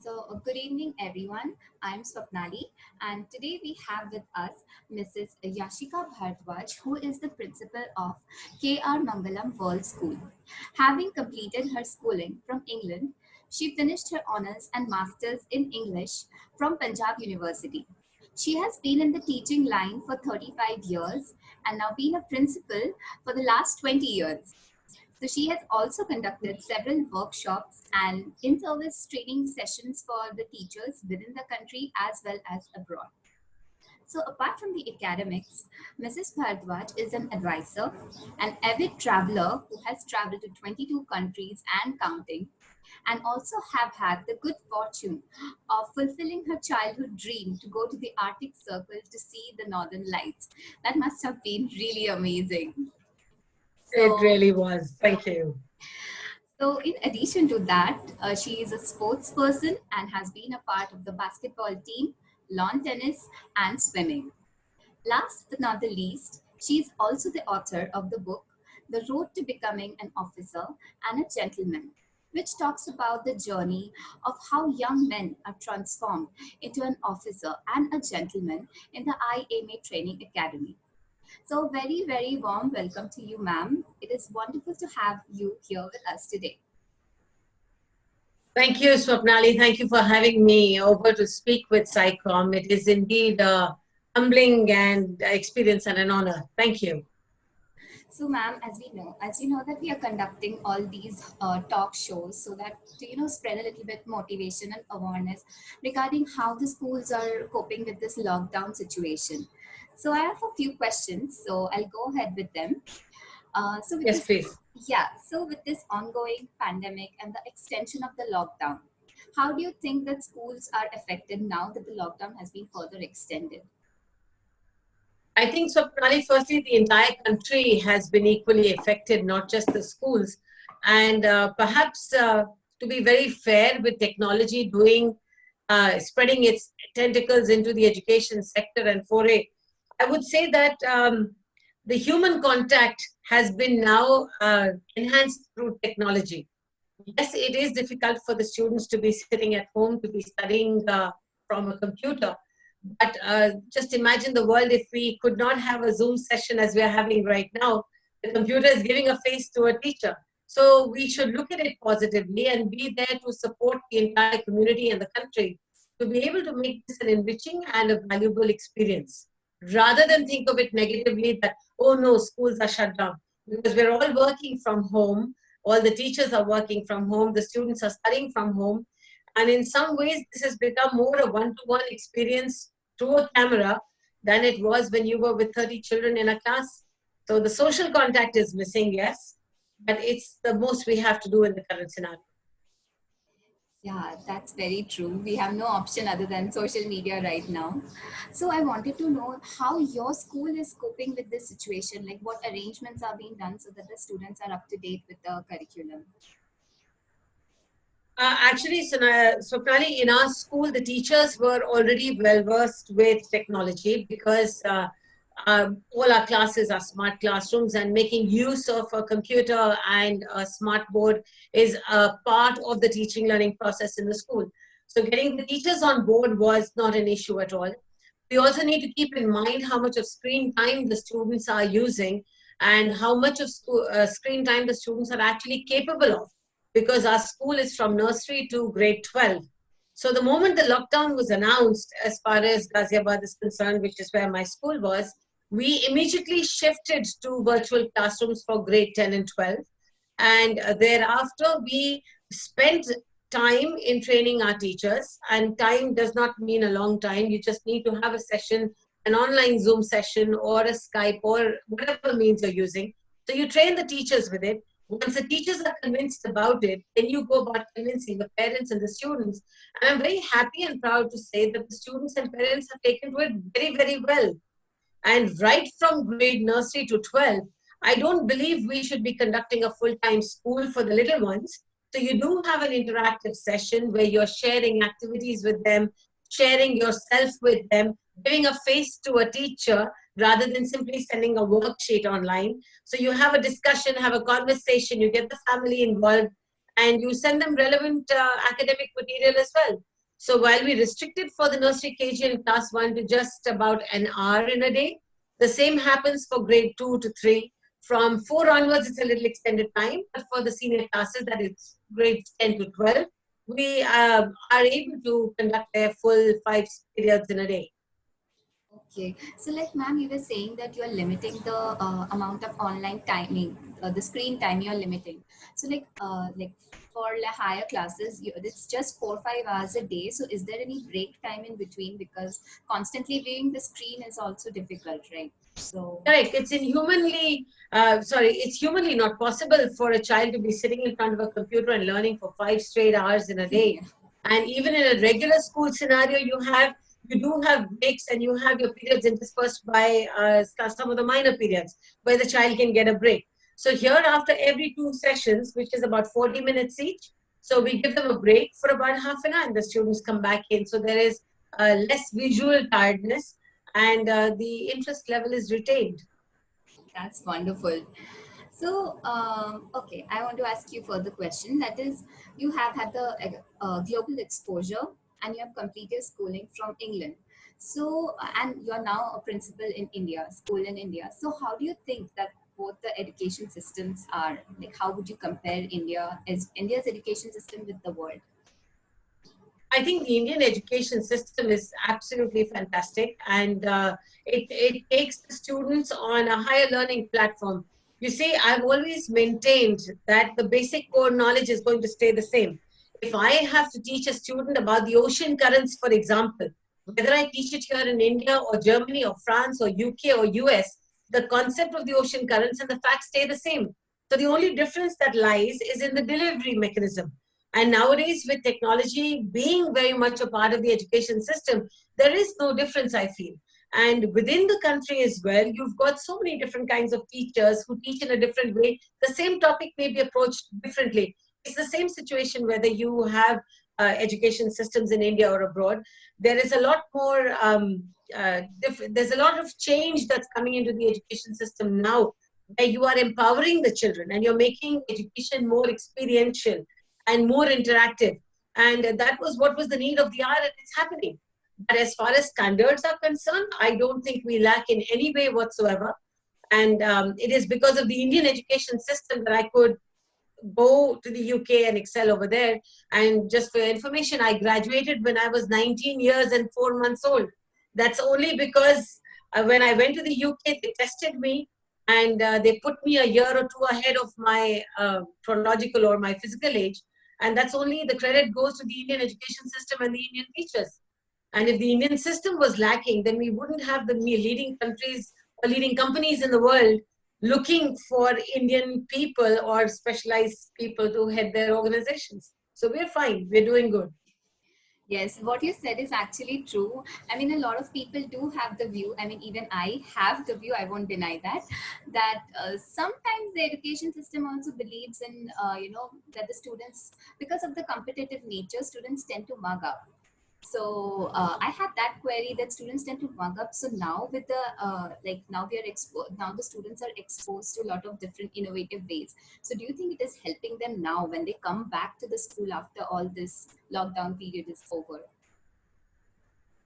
Good evening, everyone. I'm Swapnali, and today we have with us Mrs. Yashika Bhardwaj, who is the principal of KR Mangalam World School. Having completed her schooling from England, she finished her honors and masters in English from Punjab University. She has been in the teaching line for 35 years and now been a principal for the last 20 years. So she has also conducted several workshops and in-service training sessions for the teachers within the country as well as abroad. So apart from the academics, Mrs. Bhardwaj is an advisor, an avid traveler who has traveled to 22 countries and counting, and also have had the good fortune of fulfilling her childhood dream to go to the Arctic Circle to see the northern lights. That must have been really amazing. It So really was. Thank you. So, in addition to that, she is a sports person and has been a part of the basketball team, lawn tennis, and swimming. Last but not the least, she is also the author of the book, The Road to Becoming an Officer and a Gentleman, which talks about the journey of how young men are transformed into an officer and a gentleman in the IMA Training Academy. So, very, very warm welcome to you, ma'am. It is wonderful to have you here with us today. Thank you, Swapnali. Thank you for having me over to speak with Scicomm. It is indeed a humbling and experience and an honor. Thank you. So, ma'am, as you know that we are conducting all these talk shows so that to spread a little bit motivation and awareness regarding how the schools are coping with this lockdown situation. So, I have a few questions. So, I'll go ahead with them. So, with Yes, this, please. yeah. So, with this ongoing pandemic and the extension of the lockdown, how do you think that schools are affected now that the lockdown has been further extended? I think, Swapnali, firstly, the entire country has been equally affected, not just the schools. And perhaps to be very fair with technology spreading its tentacles into the education sector and foray, I would say that the human contact has been now enhanced through technology. Yes, it is difficult for the students to be sitting at home to be studying from a computer. But just imagine the world if we could not have a Zoom session as we are having right now. The computer is giving a face to a teacher. So we should look at it positively and be there to support the entire community and the country to be able to make this an enriching and a valuable experience. Rather than think of it negatively that, oh no, schools are shut down. Because we're all working from home, all the teachers are working from home, the students are studying from home. And in some ways, this has become more a one-to-one experience through a camera than it was when you were with 30 children in a class. So the social contact is missing, yes, but it's the most we have to do in the current scenario. Yeah, that's very true. We have no option other than social media right now. So I wanted to know how your school is coping with this situation, like what arrangements are being done so that the students are up to date with the curriculum. Actually, Swapnali, in our school, the teachers were already well versed with technology because all our classes are smart classrooms, and making use of a computer and a smart board is a part of the teaching learning process in the school. So, getting the teachers on board was not an issue at all. We also need to keep in mind how much of screen time the students are using and how much of screen time the students are actually capable of, because our school is from nursery to grade 12. So the moment the lockdown was announced, as far as Ghaziabad is concerned, which is where my school was, we immediately shifted to virtual classrooms for grade 10 and 12. And thereafter, we spent time in training our teachers. And time does not mean a long time. You just need to have a session, an online Zoom session, or a Skype, or whatever means you're using. So you train the teachers with it. Once the teachers are convinced about it, then you go about convincing the parents and the students. And I'm very happy and proud to say that the students and parents have taken to it very, very well. And right from grade nursery to 12, I don't believe we should be conducting a full-time school for the little ones. So you do have an interactive session where you're sharing activities with them, sharing yourself with them, giving a face to a teacher rather than simply sending a worksheet online. So you have a discussion, have a conversation, you get the family involved, and you send them relevant academic material as well. So while we restricted for the nursery KG and class 1 to just about an hour in a day, the same happens for grade 2 to 3. From 4 onwards, it's a little extended time, but for the senior classes, that is grades 10 to 12, we are able to conduct a full 5 periods in a day. Okay. So, like, ma'am, you were saying that you are limiting the amount of online timing, the screen time you are limiting. So, like for the higher classes, it's just 4 5 hours a day. So, is there any break time in between? Because constantly viewing the screen is also difficult, right? So, Correct. It's humanly not possible for a child to be sitting in front of a computer and learning for 5 straight hours in a day. yeah. And even in a regular school scenario, you do have breaks and you have your periods interspersed by some of the minor periods where the child can get a break. So here, after every 2 sessions, which is about 40 minutes each, so we give them a break for about half an hour, and the students come back in. So there is less visual tiredness, and the interest level is retained. That's wonderful. So, okay, I want to ask you further question. That is, you have had the global exposure and you have completed schooling from England. So, and you're now a principal in India, school in India. So, how do you think that both the education systems are? Like, how would you compare India's education system with the world? I think the Indian education system is absolutely fantastic, and it takes the students on a higher learning platform. You see, I've always maintained that the basic core knowledge is going to stay the same. If I have to teach a student about the ocean currents, for example, whether I teach it here in India or Germany or France or UK or US, the concept of the ocean currents and the facts stay the same. So the only difference that lies is in the delivery mechanism. And nowadays, with technology being very much a part of the education system, there is no difference, I feel. And within the country as well, you've got so many different kinds of teachers who teach in a different way. The same topic may be approached differently. It's the same situation whether you have education systems in India or abroad. There is a lot more, there's a lot of change that's coming into the education system now, where you are empowering the children and you're making education more experiential and more interactive. And that was what was the need of the hour, and it's happening. But as far as standards are concerned, I don't think we lack in any way whatsoever. And it is because of the Indian education system that I could go to the UK and excel over there. And just for your information, I graduated when I was 19 years and 4 months old. That's only because when I went to the UK, they tested me and they put me a year or two ahead of my chronological or my physical age. And that's only the credit goes to the Indian education system and the Indian teachers. And if the Indian system was lacking, then we wouldn't have the leading countries or leading companies in the world looking for Indian people or specialized people to head their organizations. So we're fine. We're doing good. Yes, what you said is actually true. I mean, a lot of people do have the view. I mean, even I have the view. I won't deny that. That sometimes the education system also believes in, that the students, because of the competitive nature, students tend to mug up. So I have that query that students tend to mug up. So now with the now we are exposed. Now the students are exposed to a lot of different innovative ways. So do you think it is helping them now when they come back to the school after all this lockdown period is over?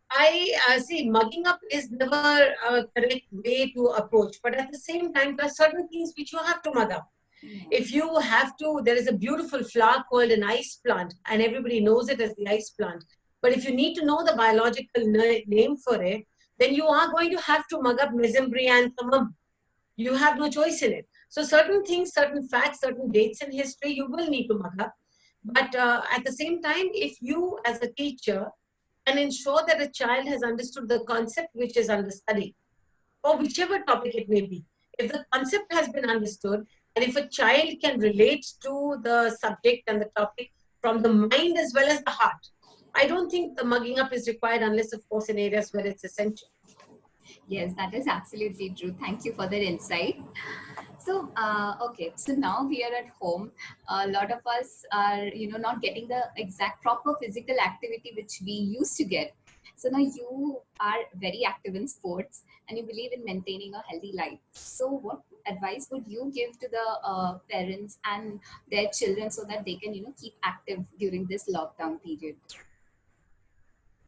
I see mugging up is never a correct way to approach, but at the same time, there are certain things which you have to mug up. Yeah. If you have to, there is a beautiful flower called an ice plant, and everybody knows it as the ice plant. But if you need to know the biological name for it, then you are going to have to mug up mesembryanthemum. You have no choice in it. So certain things, certain facts, certain dates in history, you will need to mug up. But at the same time, if you as a teacher can ensure that a child has understood the concept which is under study, or whichever topic it may be, if the concept has been understood, and if a child can relate to the subject and the topic from the mind as well as the heart, I don't think the mugging up is required unless, of course, in areas where it's essential. Yes, that is absolutely true. Thank you for that insight. So, okay, so now we are at home. A lot of us are, not getting the exact proper physical activity which we used to get. So now you are very active in sports and you believe in maintaining a healthy life. So, what advice would you give to the parents and their children so that they can, keep active during this lockdown period?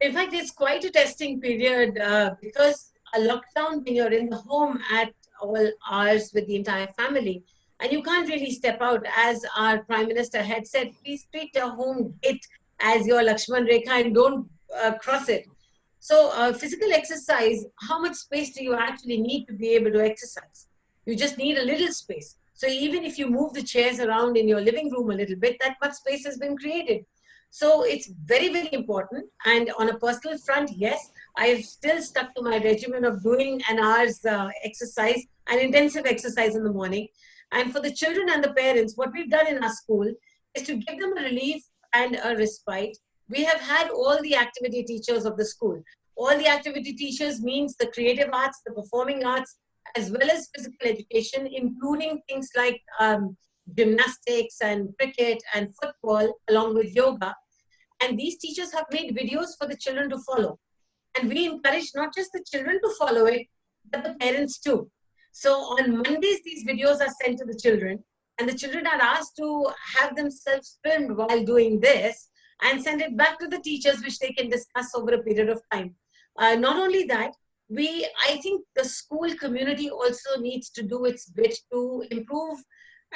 In fact, it's quite a testing period because a lockdown when you're in the home at all hours with the entire family, and you can't really step out. As our Prime Minister had said, please treat your home gate as your Lakshman Rekha and don't cross it. So, physical exercise, how much space do you actually need to be able to exercise? You just need a little space. So, even if you move the chairs around in your living room a little bit, that much space has been created. So, it's very, very important. And on a personal front, yes, I've still stuck to my regimen of doing an hour's exercise, an intensive exercise in the morning. And for the children and the parents, what we've done in our school is to give them a relief and a respite. We have had all the activity teachers of the school. All the activity teachers means the creative arts, the performing arts, as well as physical education, including things like gymnastics and cricket and football, along with yoga. And these teachers have made videos for the children to follow. And we encourage not just the children to follow it, but the parents too. So on Mondays, these videos are sent to the children, and the children are asked to have themselves filmed while doing this and send it back to the teachers, which they can discuss over a period of time. Not only that, I think the school community also needs to do its bit to improve.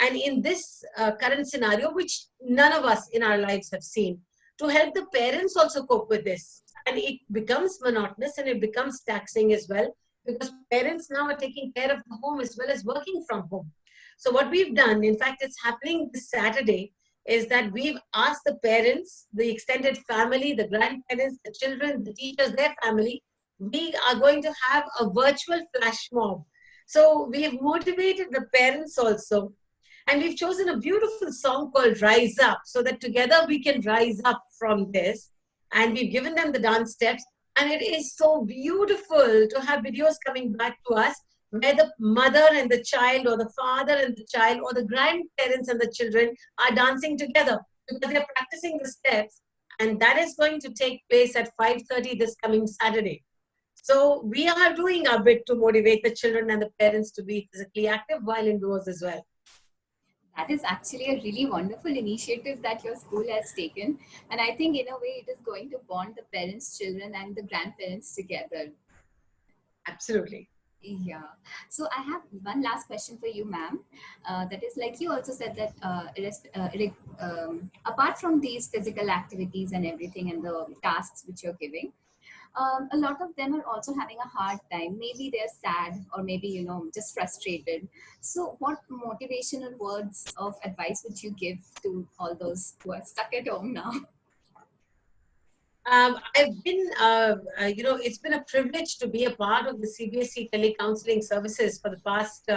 And in this current scenario, which none of us in our lives have seen, to help the parents also cope with this. And it becomes monotonous and it becomes taxing as well because parents now are taking care of the home as well as working from home. So what we've done, in fact, it's happening this Saturday, is that we've asked the parents, the extended family, the grandparents, the children, the teachers, their family, we are going to have a virtual flash mob. So we have motivated the parents also, and we've chosen a beautiful song called Rise Up so that together we can rise up from this. And we've given them the dance steps. And it is so beautiful to have videos coming back to us where the mother and the child, or the father and the child, or the grandparents and the children are dancing together because they're practicing the steps. And that is going to take place at 5:30 this coming Saturday. So we are doing our bit to motivate the children and the parents to be physically active while indoors as well. That is actually a really wonderful initiative that your school has taken. And I think, in a way, it is going to bond the parents, children, and the grandparents together. Absolutely. Yeah. So I have one last question for you, ma'am. That is, like you also said that apart from these physical activities and everything and the tasks which you're giving, a lot of them are also having a hard time. Maybe they're sad or maybe, just frustrated. So what motivational words of advice would you give to all those who are stuck at home now? I've been, it's been a privilege to be a part of the CBSE telecounseling services for the past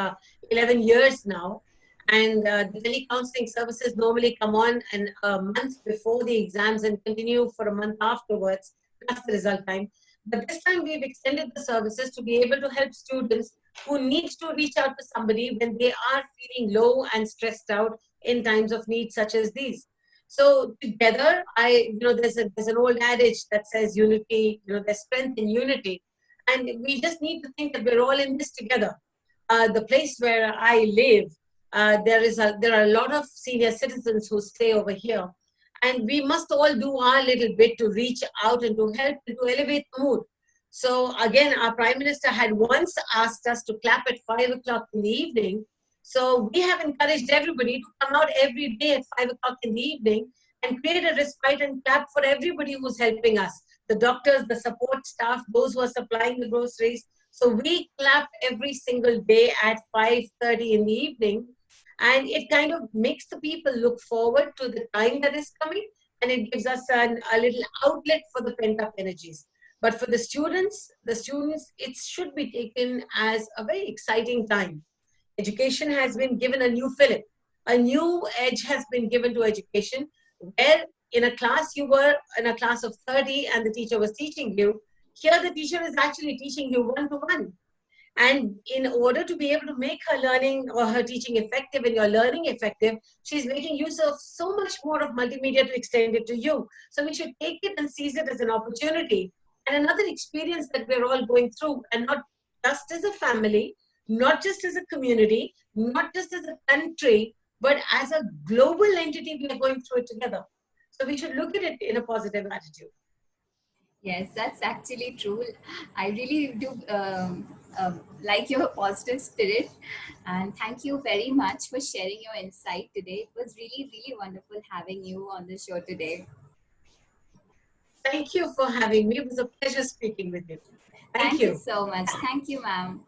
11 years now. And the telecounseling services normally come on a month before the exams and continue for a month afterwards, plus the result time. But this time we've extended the services to be able to help students who need to reach out to somebody when they are feeling low and stressed out in times of need such as these. So together, there's an old adage that says unity, there's strength in unity. And we just need to think that we're all in this together. The place where I live, there are a lot of senior citizens who stay over here. And we must all do our little bit to reach out and to help and to elevate the mood. So again, our Prime Minister had once asked us to clap at 5 o'clock in the evening. So we have encouraged everybody to come out every day at 5 o'clock in the evening and create a respite and clap for everybody who's helping us. The doctors, the support staff, those who are supplying the groceries. So we clap every single day at 5:30 in the evening. And it kind of makes the people look forward to the time that is coming, and it gives us a little outlet for the pent up energies. But for the students, it should be taken as a very exciting time. Education has been given a new fillip. A new edge has been given to education, where in a class you were in a class of 30 and the teacher was teaching you. Here the teacher is actually teaching you one to one. And in order to be able to make her learning or her teaching effective and your learning effective, she's making use of so much more of multimedia to extend it to you. So we should take it and seize it as an opportunity and another experience that we're all going through, and not just as a family, not just as a community, not just as a country, but as a global entity. We are going through it together. So we should look at it in a positive attitude. Yes, that's actually true. I really do like your positive spirit. And thank you very much for sharing your insight today. It was really, really wonderful having you on the show today. Thank you for having me. It was a pleasure speaking with you. Thank Thank you you. so much. Thank you, ma'am.